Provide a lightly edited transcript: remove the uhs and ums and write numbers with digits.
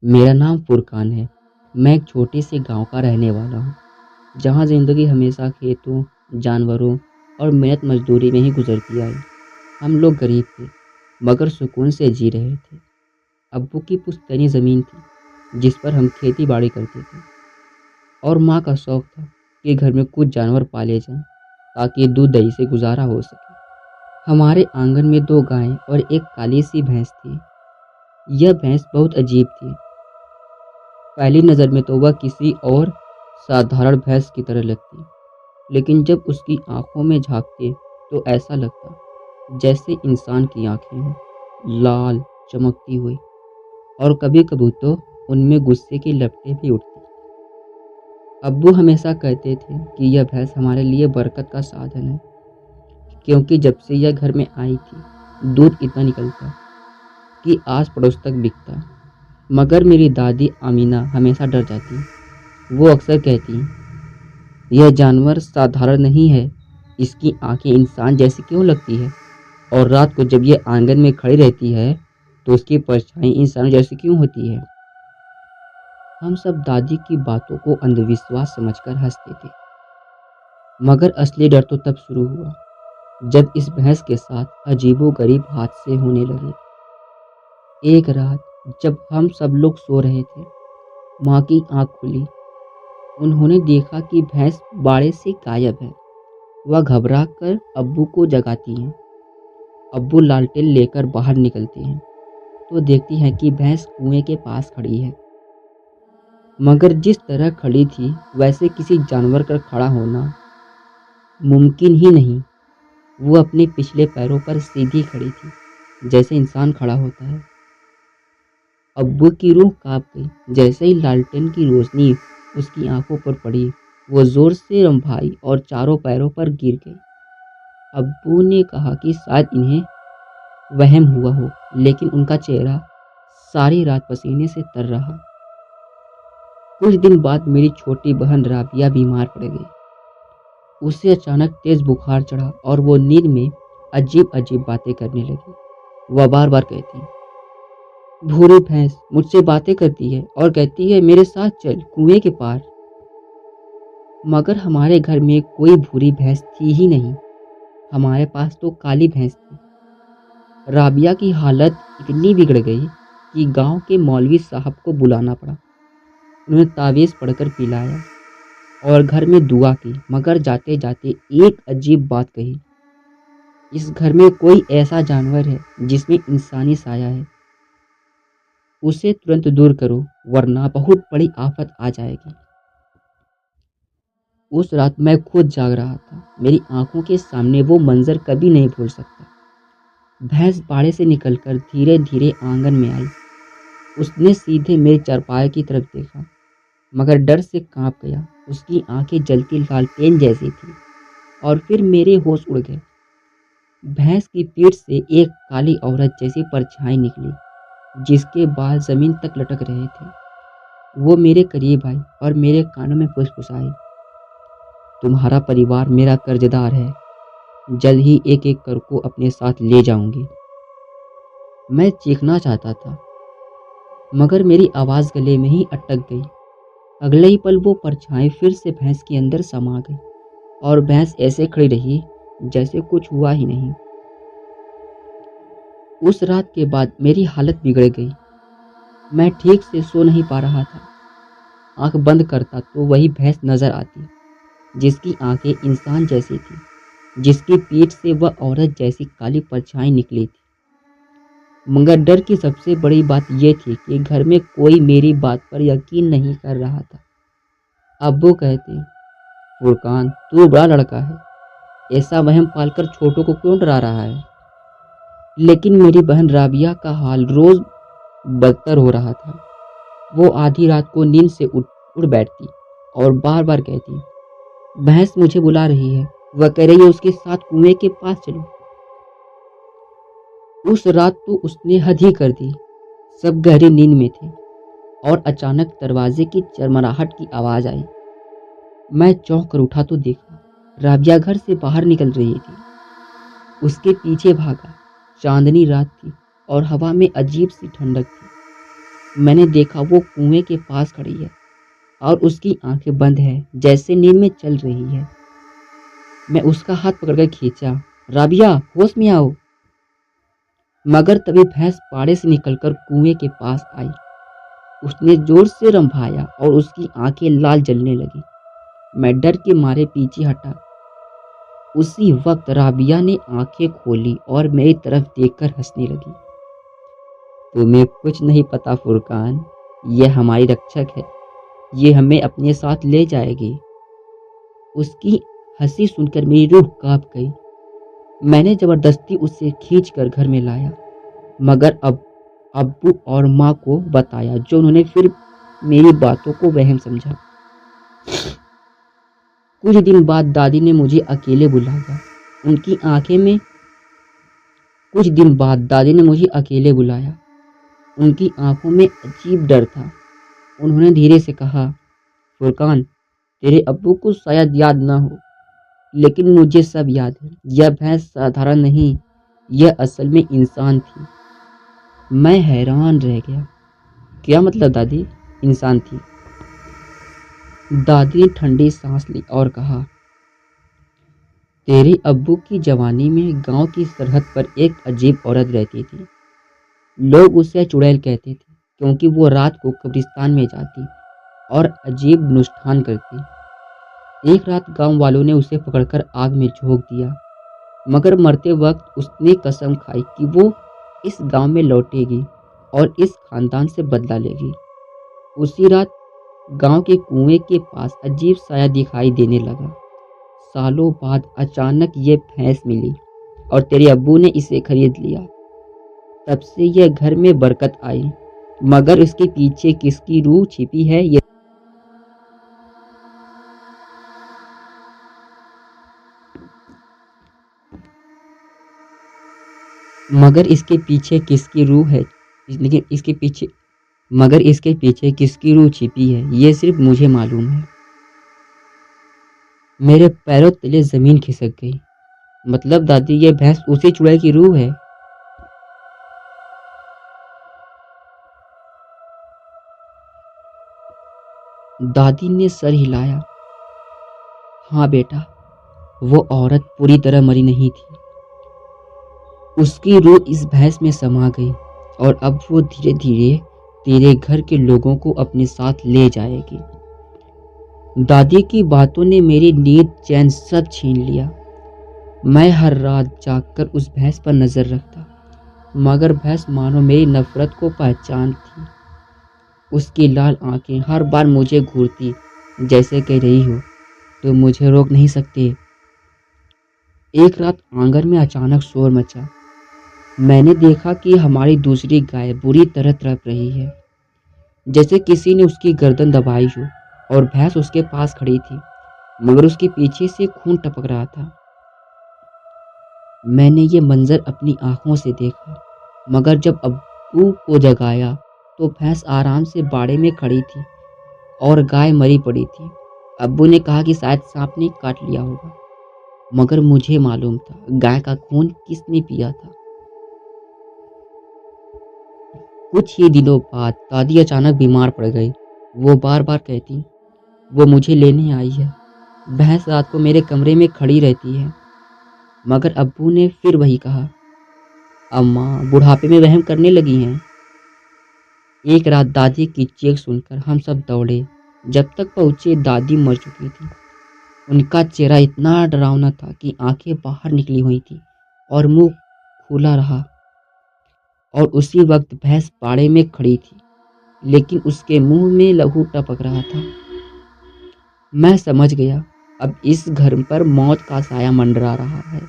मेरा नाम फुरकान है। मैं एक छोटे से गांव का रहने वाला हूँ, जहाँ ज़िंदगी हमेशा खेतों, जानवरों और मेहनत मजदूरी में ही गुजरती आई। हम लोग गरीब थे, मगर सुकून से जी रहे थे। अब्बू की पुश्तैनी ज़मीन थी, जिस पर हम खेती बाड़ी करते थे, और माँ का शौक था कि घर में कुछ जानवर पाले जाएं, ताकि दूध दही से गुजारा हो सके। हमारे आंगन में 2 गायें और एक काली सी भैंस थी। यह भैंस बहुत अजीब थी। पहली नज़र में तो वह किसी और साधारण भैंस की तरह लगती, लेकिन जब उसकी आंखों में झांकते तो ऐसा लगता जैसे इंसान की आंखें हों, लाल, चमकती हुई, और कभी कभी तो उनमें गुस्से की लपटें भी उठती। अब्बू हमेशा कहते थे कि यह भैंस हमारे लिए बरकत का साधन है, क्योंकि जब से यह घर में आई थी दूध इतना निकलता कि आस पड़ोस तक बिकता। मगर मेरी दादी अमीना हमेशा डर जाती। वो अक्सर कहती, यह जानवर साधारण नहीं है, इसकी आंखें इंसान जैसी क्यों लगती है, और रात को जब यह आंगन में खड़ी रहती है तो उसकी परछाई इंसान जैसी क्यों होती है। हम सब दादी की बातों को अंधविश्वास समझकर हंसते थे, मगर असली डर तो तब शुरू हुआ जब इस भैंस के साथ अजीबोगरीब हादसे होने लगे। एक रात जब हम सब लोग सो रहे थे, माँ की आंख खुली। उन्होंने देखा कि भैंस बाड़े से गायब है। वह घबरा कर अब्बू को जगाती हैं। अब्बू लालटेन लेकर बाहर निकलते हैं तो देखती हैं कि भैंस कुएं के पास खड़ी है, मगर जिस तरह खड़ी थी वैसे किसी जानवर का खड़ा होना मुमकिन ही नहीं। वो अपने पिछले पैरों पर सीधी खड़ी थी, जैसे इंसान खड़ा होता है। अब्बू की रूह कांप गई। जैसे ही लालटेन की रोशनी उसकी आंखों पर पड़ी, वो जोर से रंभाई और चारों पैरों पर गिर गई। अब्बू ने कहा कि शायद इन्हें वहम हुआ हो, लेकिन उनका चेहरा सारी रात पसीने से तर रहा। कुछ दिन बाद मेरी छोटी बहन राबिया बीमार पड़ गई। उसे अचानक तेज बुखार चढ़ा और वो नींद में अजीब अजीब बातें करने लगी। वह बार बार कहती, भूरी भैंस मुझसे बातें करती है और कहती है मेरे साथ चल कुएं के पार। मगर हमारे घर में कोई भूरी भैंस थी ही नहीं। हमारे पास तो काली भैंस थी। राबिया की हालत इतनी बिगड़ गई कि गांव के मौलवी साहब को बुलाना पड़ा। उन्होंने तावीज़ पढ़कर पिलाया और घर में दुआ की, मगर जाते जाते एक अजीब बात कही, इस घर में कोई ऐसा जानवर है जिसमें इंसानी साया है, उसे तुरंत दूर करो वरना बहुत बड़ी आफत आ जाएगी। उस रात मैं खुद जाग रहा था। मेरी आंखों के सामने वो मंजर कभी नहीं भूल सकता। भैंस बाड़े से निकलकर धीरे धीरे आंगन में आई। उसने सीधे मेरे चारपाई की तरफ देखा, मगर डर से कांप गया। उसकी आंखें जलती लालटेन जैसी थी। और फिर मेरे होश उड़ गए। भैंस की पीठ से एक काली औरत जैसी परछाई निकली, जिसके बाल जमीन तक लटक रहे थे। वो मेरे करीब आई और मेरे कानों में फुसफुसाई, तुम्हारा परिवार मेरा कर्जदार है, जल्द ही एक एक कर को अपने साथ ले जाऊंगी। मैं चीखना चाहता था, मगर मेरी आवाज़ गले में ही अटक गई। अगले ही पल वो परछाई फिर से भैंस के अंदर समा गई और भैंस ऐसे खड़ी रही जैसे कुछ हुआ ही नहीं। उस रात के बाद मेरी हालत बिगड़ गई। मैं ठीक से सो नहीं पा रहा था। आंख बंद करता तो वही भैंस नजर आती, जिसकी आंखें इंसान जैसी थी, जिसकी पीठ से वह औरत जैसी काली परछाई निकली थी। मगर डर की सबसे बड़ी बात यह थी कि घर में कोई मेरी बात पर यकीन नहीं कर रहा था। अब्बू कहते, फुरकान तू बड़ा लड़का है, ऐसा वहम पालकर छोटों को क्यों डरा रहा है। लेकिन मेरी बहन राबिया का हाल रोज बदतर हो रहा था। वो आधी रात को नींद से उड़ बैठती और बार बार कहती, भैंस मुझे बुला रही है, वह कह रही है उसके साथ कुएं के पास चलो। उस रात तो उसने हद ही कर दी। सब गहरी नींद में थे और अचानक दरवाजे की चरमराहट की आवाज़ आई। मैं चौंक कर उठा तो देखा राबिया घर से बाहर निकल रही थी। उसके पीछे भागा। चांदनी रात थी और हवा में अजीब सी ठंडक थी। मैंने देखा वो कुएं के पास खड़ी है और उसकी आंखें बंद है, जैसे नींद में चल रही है। मैं उसका हाथ पकड़कर खींचा, राबिया होश में आओ। मगर तभी भैंस पाड़े से निकलकर कुएं के पास आई। उसने जोर से रंभाया और उसकी आंखें लाल जलने लगी। मैं डर के मारे पीछे हटा। उसी वक्त राबिया ने आंखें खोली और मेरी तरफ देखकर हंसने लगी। तुम्हें कुछ नहीं पता फुरकान, ये हमारी रक्षक है, ये हमें अपने साथ ले जाएगी। उसकी हंसी सुनकर मेरी रूह कांप गई। मैंने जबरदस्ती उसे खींचकर घर में लाया, मगर अब अब्बू और माँ को बताया, जो उन्होंने फिर मेरी बातों को वहम समझा। कुछ दिन बाद दादी ने मुझे अकेले बुलाया। उनकी आंखें में कुछ दिन बाद दादी ने मुझे अकेले बुलाया। उनकी आंखों में अजीब डर था। उन्होंने धीरे से कहा, फुरकान, तेरे अब्बू को शायद याद ना हो, लेकिन मुझे सब याद है। यह भैंस साधारण नहीं, यह असल में इंसान थी। मैं हैरान रह गया। क्या मतलब दादी, इंसान थी? दादी ने ठंडी सांस ली और कहा, तेरे अब्बू की जवानी में गांव की सरहद पर एक अजीब औरत रहती थी। लोग उसे चुड़ैल कहते थे, क्योंकि वो रात को कब्रिस्तान में जाती और अजीब नुष्ठान करती। एक रात गांव वालों ने उसे पकड़कर आग में झोंक दिया, मगर मरते वक्त उसने कसम खाई कि वो इस गांव में लौटेगी और इस खानदान से बदला लेगी। उसी रात गांव के कुएं के पास अजीब साया दिखाई देने लगा। सालों बाद अचानक ये भैंस मिली और तेरे अब्बू ने इसे खरीद लिया। तब से यह घर में बरकत आई, मगर इसके पीछे किसकी रूह छिपी है ये मगर इसके पीछे किसकी रूह है लेकिन इसके पीछे मगर इसके पीछे किसकी रूह छिपी है, ये सिर्फ मुझे मालूम है। मेरे पैरों तले जमीन खिसक गई। मतलब दादी, ये भैंस उसी चुड़ैल की रूह है? दादी ने सर हिलाया। हाँ बेटा, वो औरत पूरी तरह मरी नहीं थी। उसकी रूह इस भैंस में समा गई और अब वो धीरे धीरे तेरे घर के लोगों को अपने साथ ले जाएगी। दादी की बातों ने मेरी नींद चैन सब छीन लिया। मैं हर रात जागकर उस भैंस पर नजर रखता, मगर भैंस मानो मेरी नफरत को पहचान थी। उसकी लाल आंखें हर बार मुझे घूरती, जैसे कह रही हो, तो मुझे रोक नहीं सकते। एक रात आंगन में अचानक शोर मचा। मैंने देखा कि हमारी दूसरी गाय बुरी तरह तड़प रही है, जैसे किसी ने उसकी गर्दन दबाई हो, और भैंस उसके पास खड़ी थी, मगर उसके पीछे से खून टपक रहा था। मैंने ये मंजर अपनी आंखों से देखा, मगर जब अब्बू को जगाया तो भैंस आराम से बाड़े में खड़ी थी और गाय मरी पड़ी थी। अब्बू ने कहा कि शायद सांप ने काट लिया होगा, मगर मुझे मालूम था गाय का खून किसने पिया था। कुछ ही दिनों बाद दादी अचानक बीमार पड़ गई। वो बार बार कहती, वो मुझे लेने आई है। भैंस रात को मेरे कमरे में खड़ी रहती है। मगर अब्बू ने फिर वही कहा, अम्मा बुढ़ापे में वहम करने लगी हैं। एक रात दादी की चीख सुनकर हम सब दौड़े। जब तक पहुँचे दादी मर चुकी थी। उनका चेहरा इतना डरावना था कि आंखें बाहर निकली हुई थी और मुंह खुला रहा। और उसी वक्त भैंस बाड़े में खड़ी थी, लेकिन उसके मुंह में लहू टपक रहा था। मैं समझ गया, अब इस घर पर मौत का साया मंडरा रहा है।